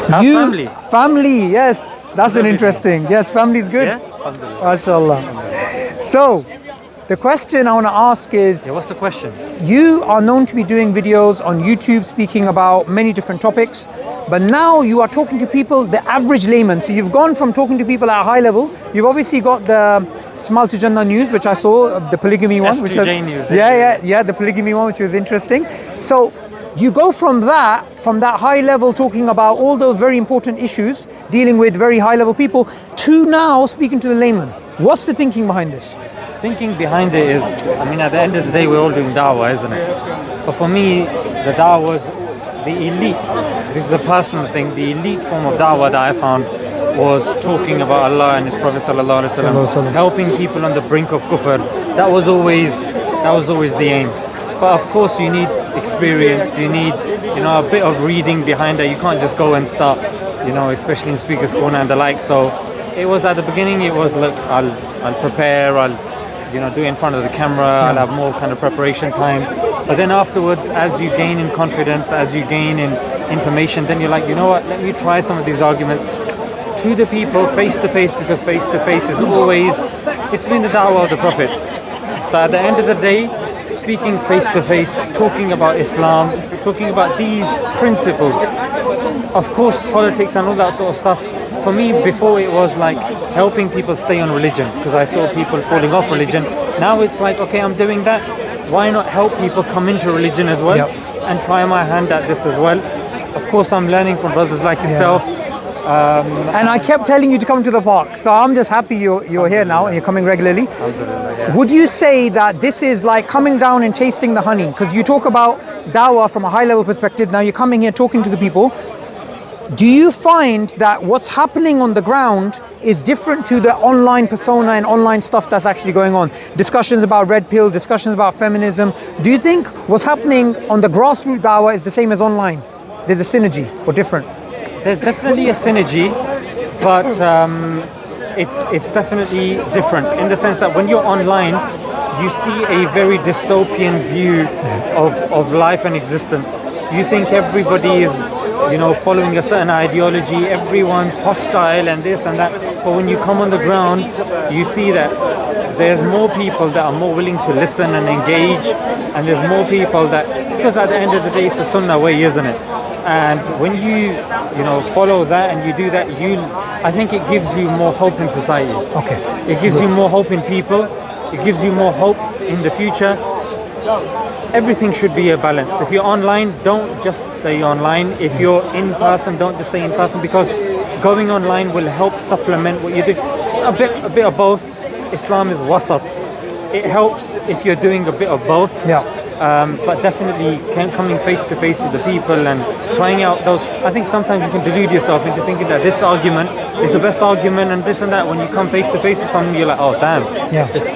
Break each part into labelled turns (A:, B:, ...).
A: Family.
B: Family, yes. That's an interesting. Yes, family is good.
A: Yeah? Alhamdulillah.
B: MashaAllah. So, the question I want to ask is,
A: Yeah, what's the question?
B: you are known to be doing videos on YouTube speaking about many different topics, but now you are talking to people, the average layman. So you've gone from talking to people at a high level. You've obviously got the Smile2jannah news, which I saw, the polygamy one.
A: S2J
B: which was,
A: news.
B: Yeah, the polygamy one, which was interesting. So you go from that high level talking about all those very important issues, dealing with very high level people, to now speaking to the layman. What's the thinking behind this?
A: Thinking behind it is, I mean, at the end of the day, we're all doing da'wah, isn't it? But for me, the da'wah was the elite. This is a personal thing. The elite form of da'wah that I found was talking about Allah and His Prophet sallallahu alaihi wasallam, helping people on the brink of kufr. That was always the aim. But of course, you need experience. You need, a bit of reading behind it. You can't just go and start, especially in Speaker's Corner and the like. So it was at the beginning. It was look, I'll prepare. I'll do it in front of the camera. I'll have more kind of preparation time. But then afterwards, as you gain in confidence, as you gain in information, then you're like, you know what? Let me try some of these arguments to the people face to face, because face to face is always, it's been the da'wah of the prophets. So at the end of the day, speaking face to face, talking about Islam, talking about these principles, of course politics and all that sort of stuff. For me, before it was like helping people stay on religion, because I saw people falling off religion. Now it's like, okay, I'm doing that. Why not help people come into religion as well, and try my hand at this as well? Of course, I'm learning from brothers like yourself.
B: And I kept telling you to come to the park, so I'm just happy you're here now and you're coming regularly.
A: Yeah.
B: Would you say that this is like coming down and tasting the honey? Because you talk about dawah from a high level perspective, now you're coming here talking to the people. Do you find that what's happening on the ground is different to the online persona and online stuff that's actually going on? Discussions about red pill, discussions about feminism. Do you think what's happening on the grassroots dawah is the same as online? There's a synergy or different?
A: There's definitely a synergy, but it's definitely different in the sense that when you're online, you see a very dystopian view of life and existence. You think everybody is following a certain ideology, everyone's hostile and this and that. But when you come on the ground, you see that there's more people that are more willing to listen and engage, and there's more people that, because at the end of the day, it's a sunnah way, isn't it? And when you follow that and you do that, I think it gives you more hope in society.
B: Okay.
A: It gives you more hope in people. It gives you more hope in the future. Everything should be a balance. If you're online, don't just stay online. If you're in person, don't just stay in person, because going online will help supplement what you do. A bit of both. Islam is wasat. It helps if you're doing a bit of both.
B: Yeah.
A: But definitely coming face to face with the people and trying out those. I think sometimes you can delude yourself into thinking that this argument is the best argument and this and that. When you come face to face with someone, you're like, oh damn,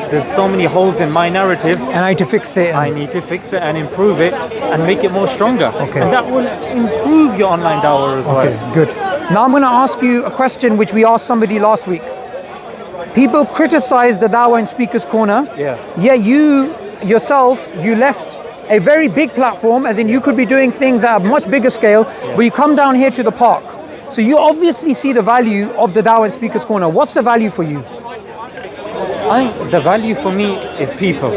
A: there's so many holes in my narrative,
B: and I need to fix it.
A: I need to fix it and improve it and make it more stronger.
B: Okay.
A: And that will improve your online dawah as well.
B: Okay, good. Now I'm going to ask you a question which we asked somebody last week. People criticize the dawah in Speaker's Corner. Yeah, you yourself, you left a very big platform, as in you could be doing things at a much bigger scale, but you come down here to the park. So you obviously see the value of the dawah in Speaker's Corner. What's the value for you?
A: I think the value for me is people.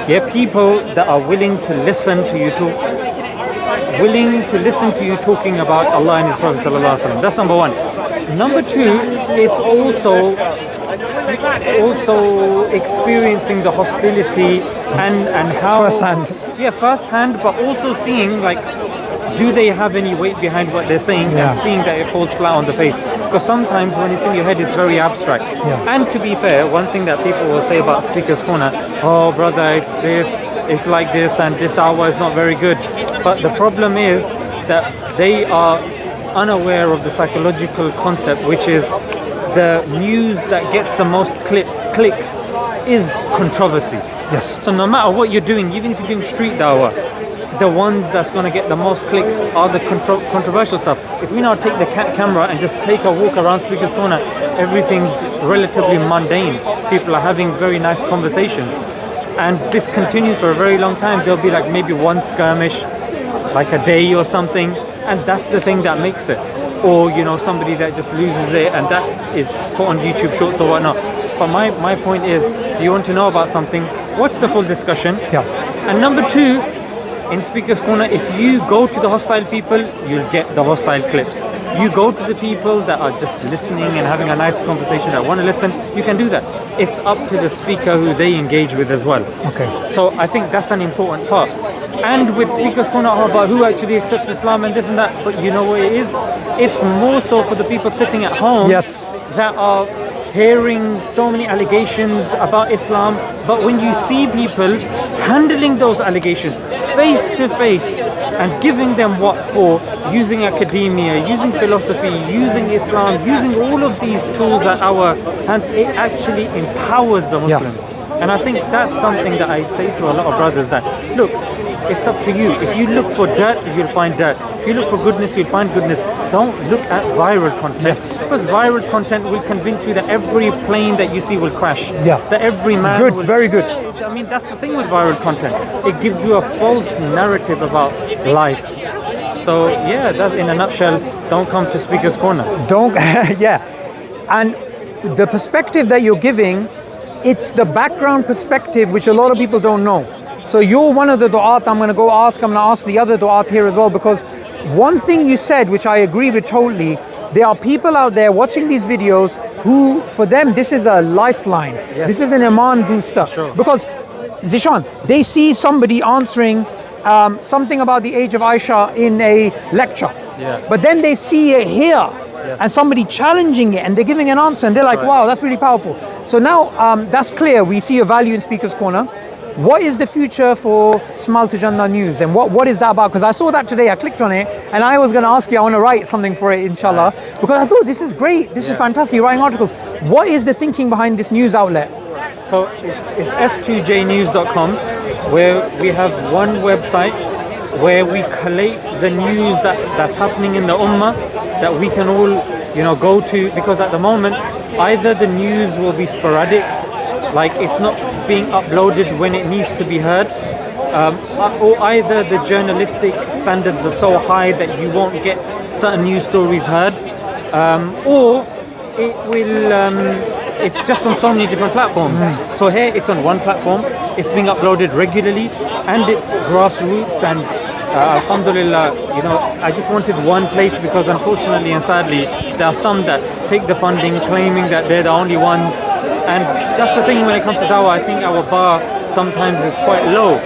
A: Yeah, people that are willing to listen to you talking about Allah and His Prophet sallallahu alaihi wasallam. That's number one. Number two is also experiencing the hostility and how firsthand, but also seeing like, do they have any weight behind what they're saying, and seeing that it falls flat on the face. Because sometimes when it's in your head, it's very abstract. And to be fair, one thing that people will say about Speaker's Corner, oh brother, it's this, it's like this, and this dawah is not very good. But the problem is that they are unaware of the psychological concept, which is the news that gets the most clicks is controversy.
B: Yes.
A: So no matter what you're doing, even if you're doing street dawah, the ones that's going to get the most clicks are the controversial stuff. If we now take the camera and just take a walk around Speaker's Corner, everything's relatively mundane. People are having very nice conversations. And this continues for a very long time. There'll be like maybe one skirmish, like a day or something. And that's the thing that makes it. or somebody that just loses it and that is put on YouTube Shorts or whatnot. But my point is, you want to know about something, watch the full discussion.
B: Yeah.
A: And number two, in Speaker's Corner, if you go to the hostile people, you'll get the hostile clips. You go to the people that are just listening and having a nice conversation, that want to listen, you can do that. It's up to the speaker who they engage with as well.
B: Okay.
A: So I think that's an important part. And with Speaker's Corner, about who actually accepts Islam and this and that, but you know what it is? It's more so for the people sitting at home.
B: Yes.
A: That are hearing so many allegations about Islam, but when you see people handling those allegations face to face and giving them what for, using academia, using philosophy, using Islam, using all of these tools at our hands, it actually empowers the Muslims. And I think that's something that I say to a lot of brothers, that look, it's up to you. If you look for dirt, you'll find dirt. If you look for goodness, you'll find goodness. Don't look at viral content.
B: Yes.
A: Because viral content will convince you that every plane that you see will crash.
B: Yeah.
A: That every man
B: Good,
A: will...
B: very good.
A: I mean, that's the thing with viral content. It gives you a false narrative about life. So, yeah, that's in a nutshell, don't come to Speaker's Corner.
B: Don't, yeah. And the perspective that you're giving, it's the background perspective which a lot of people don't know. So you're one of the du'at I'm going to ask the other du'at here as well, because one thing you said, which I agree with totally, there are people out there watching these videos who, for them, this is a lifeline.
A: Yes.
B: This is an iman booster.
A: Sure.
B: Because, Zishan, they see somebody answering something about the age of Aisha in a lecture.
A: Yeah.
B: But then they see it here.
A: Yes.
B: And somebody challenging it and they're giving an answer and they're like,
A: Right.
B: wow, that's really powerful. So now that's clear. We see a value in Speaker's Corner. What is the future for Smile2jannah News, and what is that about? Because I saw that today, I clicked on it, and I was going to ask you, I want to write something for it, inshallah,
A: Nice.
B: because I thought this is great, this is fantastic, you're writing articles. What is the thinking behind this news outlet?
A: So it's s2jnews.com, where we have one website where we collate the news that's happening in the ummah, that we can all go to, because at the moment either the news will be sporadic, like it's not being uploaded when it needs to be heard, or either the journalistic standards are so high that you won't get certain news stories heard, or it will it's just on so many different platforms. So here it's on one platform, it's being uploaded regularly, and it's grassroots, and alhamdulillah, I just wanted one place, because unfortunately and sadly there are some that take the funding claiming that they're the only ones, and that's the thing when it comes to dawah. I think our bar sometimes is quite low,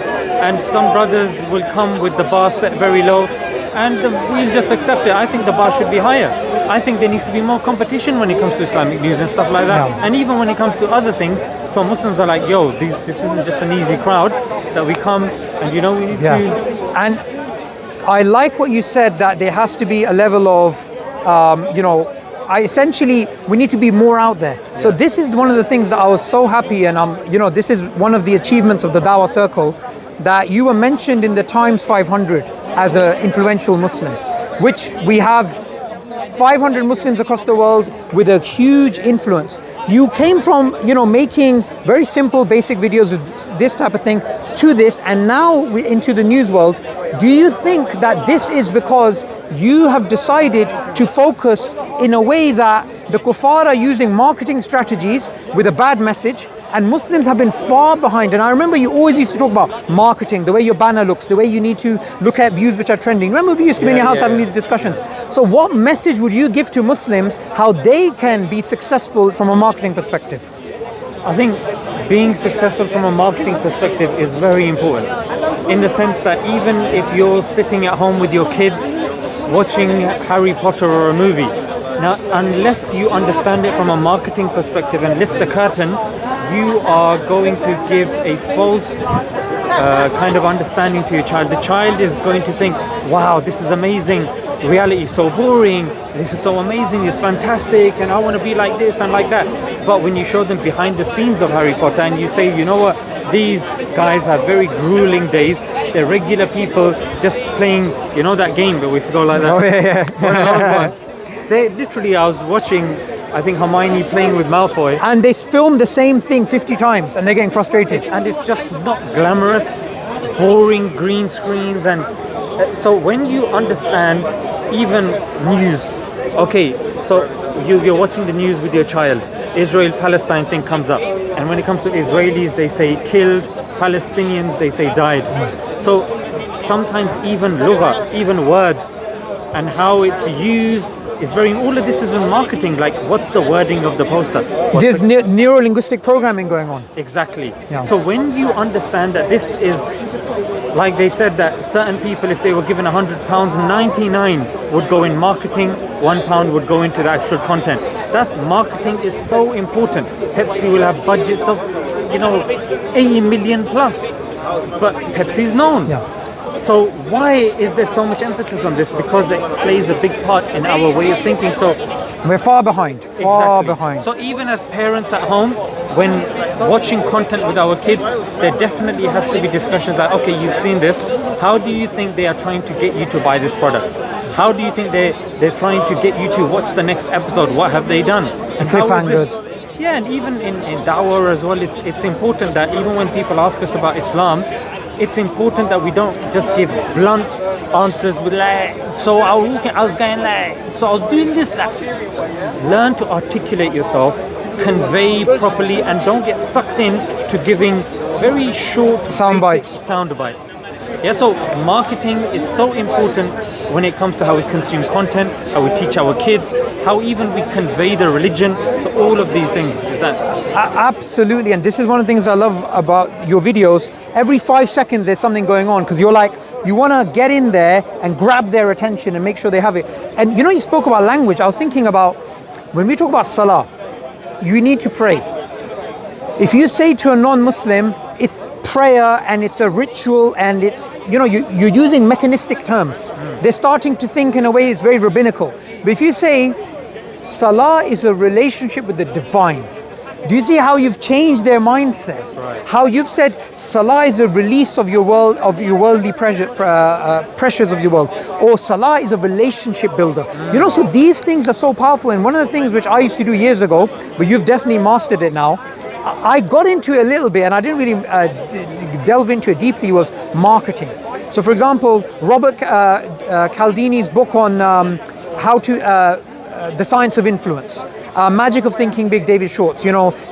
A: and some brothers will come with the bar set very low, and we'll just accept it. I think the bar should be higher. I think there needs to be more competition when it comes to Islamic news and stuff like that.
B: Yeah.
A: And even when it comes to other things, so Muslims are like, yo, this isn't just an easy crowd that we come, and we need to...
B: And I like what you said, that there has to be a level of, we need to be more out there. Yeah. So this is one of the things that I was so happy, and this is one of the achievements of the Dawah Circle, that you were mentioned in the Times 500 as an influential Muslim, which we have 500 Muslims across the world with a huge influence. You came from, making very simple, basic videos with this type of thing to this, and now into the news world. Do you think that this is because you have decided to focus in a way that the kuffar are using marketing strategies with a bad message, and Muslims have been far behind? And I remember you always used to talk about marketing, the way your banner looks, the way you need to look at views which are trending. Remember we used to be in your house having these discussions. So what message would you give to Muslims, how they can be successful from a marketing perspective?
A: I think being successful from a marketing perspective is very important, in the sense that even if you're sitting at home with your kids watching Harry Potter or a movie, now unless you understand it from a marketing perspective and lift the curtain, you are going to give a false kind of understanding to your child. The child is going to think, wow, this is amazing, reality is so boring, this is so amazing, it's fantastic, and I want to be like this and like that. But when you show them behind the scenes of Harry Potter and you say, you know what, these guys have very grueling days, they're regular people just playing, that game, but we go like that.
B: Oh, yeah.
A: One of those ones. They literally, I was watching, I think, Hermione playing with Malfoy.
B: And they film the same thing 50 times and they're getting frustrated.
A: And it's just not glamorous, boring green screens. And so when you understand even news, Okay, so you're watching the news with your child. Israel-Palestine thing comes up. And when it comes to Israelis, they say killed. Palestinians, they say died. So sometimes even lugha, even words, and how it's used is very, all of this is in marketing. Like, what's the wording of the poster?
B: There's neuro-linguistic programming going on.
A: Exactly.
B: Yeah.
A: So when you understand that this is, like they said that certain people, if they were given £100, 99 would go in marketing, £1 would go into the actual content. That's marketing is so important. Pepsi will have budgets of, 80 million plus, but Pepsi's known.
B: Yeah.
A: So why is there so much emphasis on this? Because it plays a big part in our way of thinking. So
B: we're far behind. Far behind.
A: So even as parents at home, when watching content with our kids, there definitely has to be discussions like, okay, you've seen this. How do you think they are trying to get you to buy this product? How do you think they're trying to get you to watch the next episode? What have they done? And how is this? Yeah, and even in Dawah as well, it's important that even when people ask us about Islam, it's important that we don't just give blunt answers with like, so I was going like, so I was doing this like. Learn to articulate yourself, convey properly, and don't get sucked in to giving very short sound bites. Yeah, so marketing is so important when it comes to how we consume content, how we teach our kids, how even we convey the religion. So all of these things.
B: Absolutely, and this is one of the things I love about your videos. Every 5 seconds there's something going on, because you're like, you want to get in there and grab their attention and make sure they have it. And you spoke about language. I was thinking about, when we talk about salah, you need to pray. If you say to a non-Muslim, it's prayer and it's a ritual and it's, you're using mechanistic terms. They're starting to think in a way it's very rabbinical. But if you say, salah is a relationship with the divine, do you see how you've changed their mindset?
A: That's right.
B: How you've said salah is a release of your worldly pressures of your world, or salah is a relationship builder. So these things are so powerful. And one of the things which I used to do years ago, but you've definitely mastered it now, I got into it a little bit and I didn't really delve into it deeply, was marketing. So for example, Robert Cialdini's book on the science of influence. Magic of Thinking Big, David Schwartz,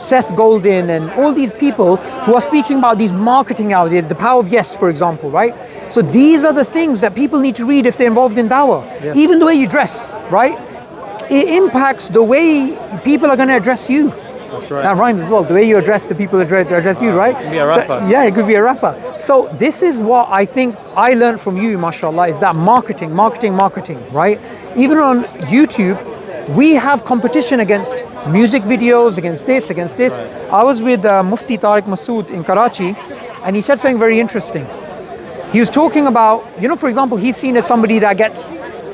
B: Seth Godin, and all these people who are speaking about these marketing ideas, the power of yes, for example, right? So these are the things that people need to read if they're involved in Dawah. Yes. Even the way you dress, right? It impacts the way people are going to address you.
A: That's right.
B: That rhymes as well. The way you address the people that address you, right?
A: It could be a rapper.
B: So, yeah, it could be a rapper. So this is what I think I learned from you, mashallah, is that marketing, right? Even on YouTube, we have competition against music videos, against this. Right. I was with Mufti Tariq Masood in Karachi, and he said something very interesting. He was talking about, for example, he's seen as somebody that gets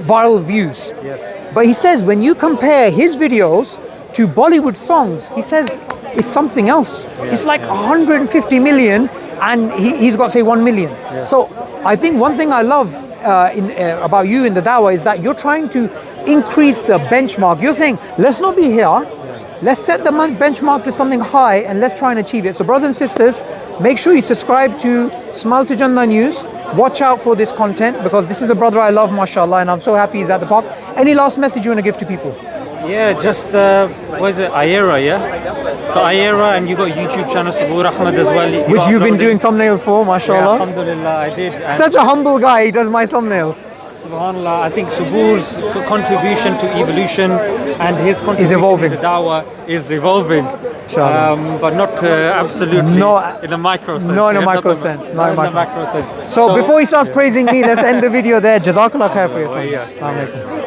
B: viral views.
A: Yes.
B: But he says when you compare his videos to Bollywood songs, he says it's something else. Yeah, it's like 150 million, and he's got, say, 1 million. Yeah. So I think one thing I love about you in the Dawah is that you're trying to increase the benchmark. You're saying, let's not be here. Let's set the benchmark to something high and let's try and achieve it. So brothers and sisters, make sure you subscribe to Smile2jannah News. Watch out for this content, because this is a brother I love, mashallah, and I'm so happy he's at the park. Any last message you want to give to people?
A: Yeah, just, what is it, Ayera, yeah? So Ayera, and you got YouTube channel, Suboor Ahmed as well.
B: Which you've been doing thumbnails for, mashallah.
A: Yeah, alhamdulillah, I did. And
B: such a humble guy, he does my thumbnails.
A: SubhanAllah, I think Suboor's contribution to evolution and his contribution to the Dawah is evolving. But not absolutely in a micro sense.
B: No, in a micro sense. Not in a macro sense. So before he starts praising me, let's end the video there. Jazakallah khair for your time.